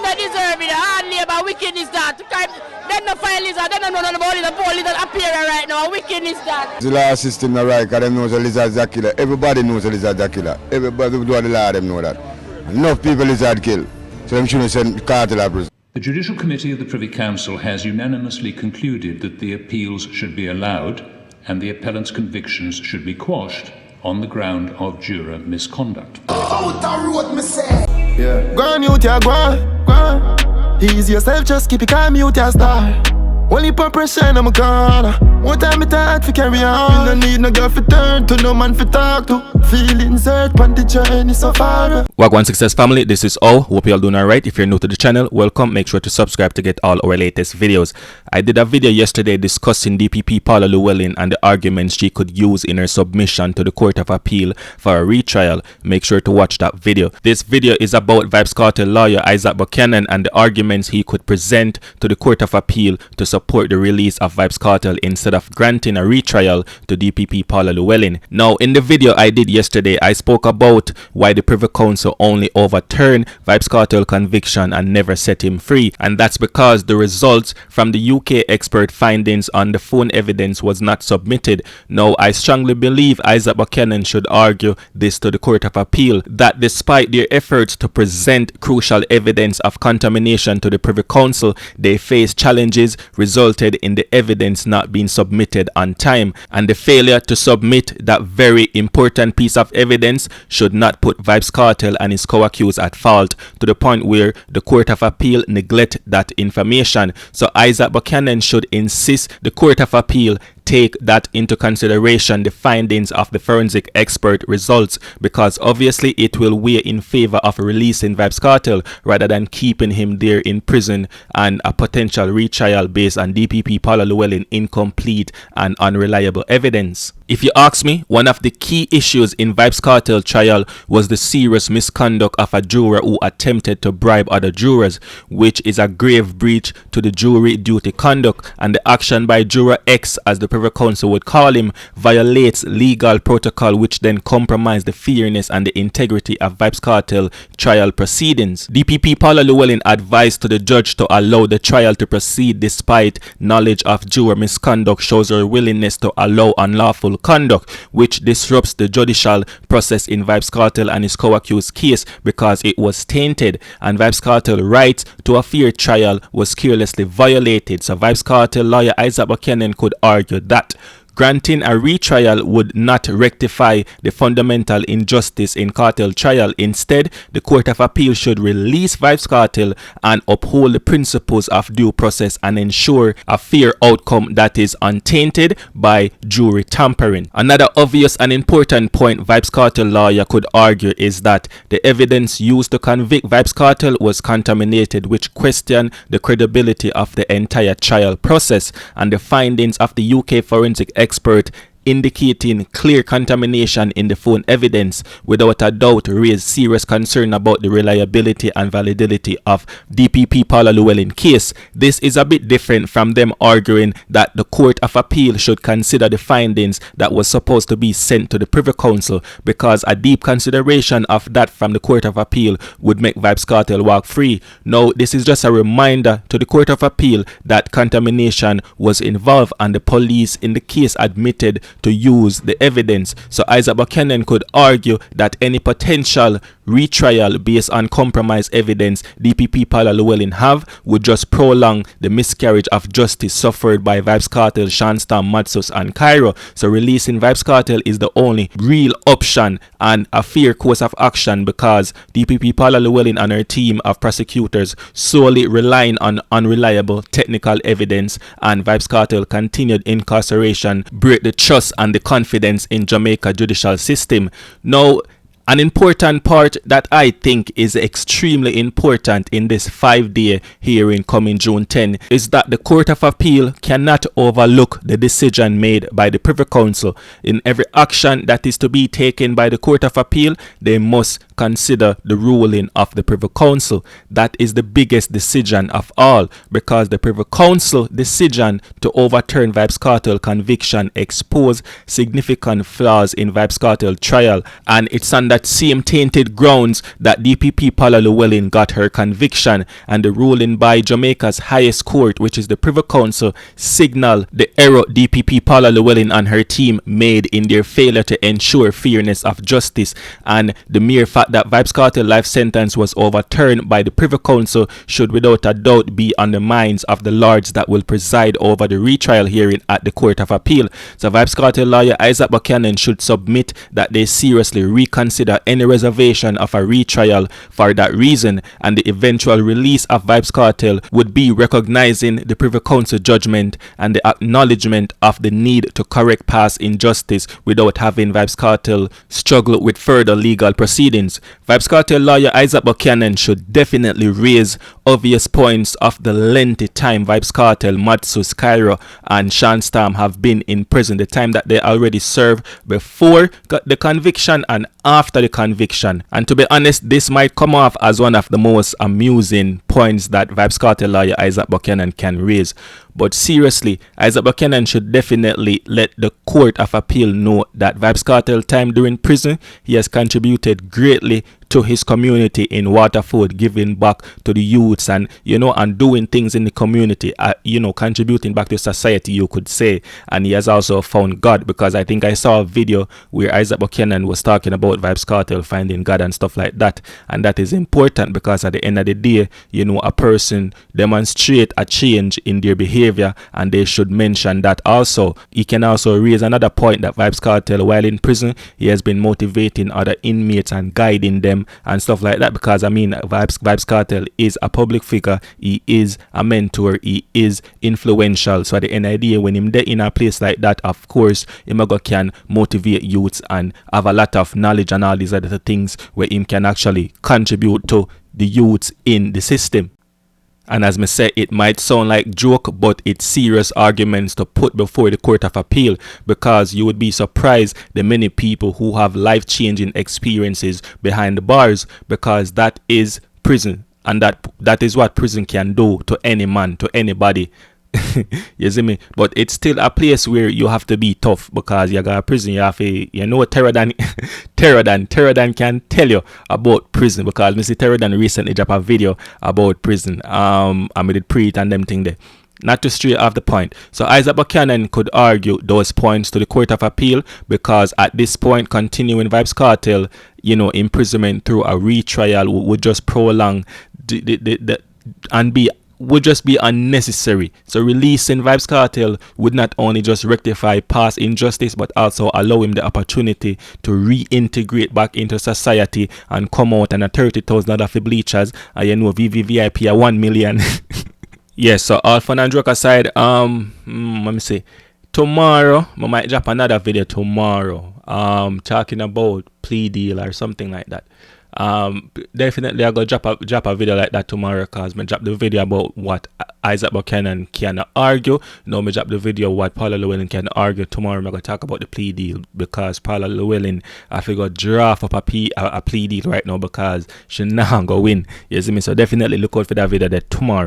don't deserve it. Hard labor, wicked is that. Then the file is that, they don't know about it, the poor lizard appearing right now. Wicked is that. The law system not right, because they know the lizard's a killer. Everybody knows the lizard's a killer. Everybody who do the law, them know that. Enough people lizard kill. So them shouldn't send Cartel to prison. The Judicial Committee of the Privy Council has unanimously concluded that the appeals should be allowed and the appellant's convictions should be quashed on the ground of juror misconduct. Out the road, me say. Yeah. Go on, mute ya, go on. Ease yourself, just keep it calm, mute ya, star. Only for pressure, I'm a corner. One time it's hard to carry on. You don't need no girl for turn to, no man for talk to. Feelings hurt, but the journey so far. Wagwan Success family, this is O. Hope you all doing alright. If you're new to the channel, welcome. Make sure to subscribe to get all our latest videos. I did a video yesterday discussing DPP Paula Llewellyn and the arguments she could use in her submission to the Court of Appeal for a retrial. Make sure to watch that video. This video is about Vybz Kartel lawyer Isat Buchanan and the arguments he could present to the Court of Appeal to support the release of Vybz Kartel instead of granting a retrial to DPP Paula Llewellyn. Now, in the video I did yesterday, I spoke about why the Privy Council only overturned Vybz Kartel conviction and never set him free, and that's because the results from the UK expert findings on the phone evidence was not submitted. Now, I strongly believe Isat Buchanan should argue this to the Court of Appeal, that despite their efforts to present crucial evidence of contamination to the Privy Council, they face challenges resulted in the evidence not being submitted on time, and the failure to submit that very important piece of evidence should not put Vybz Kartel and his co-accused at fault to the point where the Court of Appeal neglect that information. So Isat Buchanan should insist the Court of Appeal take that into consideration, the findings of the forensic expert results, because obviously it will weigh in favor of releasing Vybz Kartel rather than keeping him there in prison and a potential retrial based on DPP Paula Llewellyn incomplete and unreliable evidence. If you ask me, one of the key issues in Vybz Kartel trial was the serious misconduct of a juror who attempted to bribe other jurors, which is a grave breach to the jury duty conduct, and the action by juror X, as the Privy Council would call him, violates legal protocol, which then compromised the fairness and the integrity of Vybz Kartel trial proceedings. DPP Paula Llewellyn advised to the judge to allow the trial to proceed despite knowledge of juror misconduct shows her willingness to allow unlawful conduct, which disrupts the judicial process in Vybz Kartel and his co-accused case because it was tainted, and Vybz Kartel's right to a fair trial was carelessly violated. So Vybz Kartel lawyer Isat Buchanan could argue that granting a retrial would not rectify the fundamental injustice in Kartel trial. Instead, the Court of Appeal should release Vybz Kartel and uphold the principles of due process and ensure a fair outcome that is untainted by jury tampering. Another obvious and important point Vybz Kartel lawyer could argue is that the evidence used to convict Vybz Kartel was contaminated, which questioned the credibility of the entire trial process, and the findings of the UK forensic expert indicating clear contamination in the phone evidence without a doubt raised serious concern about the reliability and validity of DPP Paula Llewellyn case. This is a bit different from them arguing that the Court of Appeal should consider the findings that was supposed to be sent to the Privy Council, because a deep consideration of that from the Court of Appeal would make Vybz Kartel walk free. Now, this is just a reminder to the Court of Appeal that contamination was involved and the police in the case admitted to use the evidence. So Isat Buchanan could argue that any potential retrial based on compromised evidence DPP Paula Llewellyn have would just prolong the miscarriage of justice suffered by Vybz Kartel, Shanstam, Matsus and Cairo. So releasing Vybz Kartel is the only real option and a fair course of action, because DPP Paula Llewellyn and her team of prosecutors solely relying on unreliable technical evidence, and Vybz Kartel continued incarceration break the trust and the confidence in Jamaica judicial system. Now, an important part that I think is extremely important in this 5-day hearing coming June 10 is that the Court of Appeal cannot overlook the decision made by the Privy Council. In every action that is to be taken by the Court of Appeal, they must consider the ruling of the Privy Council. That is the biggest decision of all, because the Privy Council decision to overturn Vybz Kartel conviction exposed significant flaws in Vybz Kartel trial, and it's on that same tainted grounds that DPP Paula Llewellyn got her conviction, and the ruling by Jamaica's highest court, which is the Privy Council, signal the error DPP Paula Llewellyn and her team made in their failure to ensure fairness of justice, and the mere fact that Vybz Kartel life sentence was overturned by the Privy Council should without a doubt be on the minds of the lords that will preside over the retrial hearing at the Court of Appeal. So Vybz Kartel lawyer Isat Buchanan should submit that they seriously reconsider any reservation of a retrial for that reason, and the eventual release of Vybz Kartel would be recognizing the Privy Council judgment and the acknowledgement of the need to correct past injustice without having Vybz Kartel struggle with further legal proceedings. Vybz Kartel lawyer Isat Buchanan should definitely raise obvious points of the lengthy time Vybz Kartel, Matsus, Cairo and Sean Storm have been in prison, the time that they already served before the conviction and after the conviction. And to be honest, this might come off as one of the most amusing points that Vybz Kartel lawyer Isat Buchanan can raise. But seriously, Isat Buchanan should definitely let the Court of Appeal know that Vybz Kartel time during prison, he has contributed greatly to his community in Waterford, giving back to the youths and, and doing things in the community, contributing back to society, you could say. And he has also found God, because I think I saw a video where Isat Buchanan was talking about Vybz Kartel finding God and stuff like that. And that is important, because at the end of the day, a person demonstrate a change in their behavior, and they should mention that also. He can also raise another point that Vybz Kartel, while in prison, he has been motivating other inmates and guiding them and stuff like that, because Vybz Kartel is a public figure, he is a mentor, he is influential. So at the end of the day, when him there in a place like that, of course him can motivate youths and have a lot of knowledge and all these other things where him can actually contribute to the youths in the system. And as me say, it might sound like joke, but it's serious arguments to put before the Court of Appeal, because you would be surprised the many people who have life-changing experiences behind the bars, because that is prison, and that is what prison can do to any man, to anybody. You see me? But it's still a place where you have to be tough, because you got a prison, you have to, Terro Don can tell you about prison, because Mr. Terro Don recently dropped a video about prison. I did pre it and them thing there. Not to stray off the point. So Isat Buchanan could argue those points to the Court of Appeal, because at this point, continuing Vybz Kartel, imprisonment through a retrial would just prolong would just be unnecessary. So releasing Vybz Kartel would not only just rectify past injustice, but also allow him the opportunity to reintegrate back into society and come out and a $30,000 for bleachers, and VVVIP a 1 million. Yes, so all fun and joke aside, let me see. Tomorrow, I might drop another video tomorrow. Talking about plea deal or something like that. Definitely I go drop a video like that tomorrow, because I drop the video about what Isat Buchanan can argue. Now me drop the video what Paula Llewellyn can argue. Tomorrow I'm going to talk about the plea deal, because Paula Llewellyn, I figure draft up a plea deal right now, because she not going to win. You see me? So definitely look out for that video there tomorrow.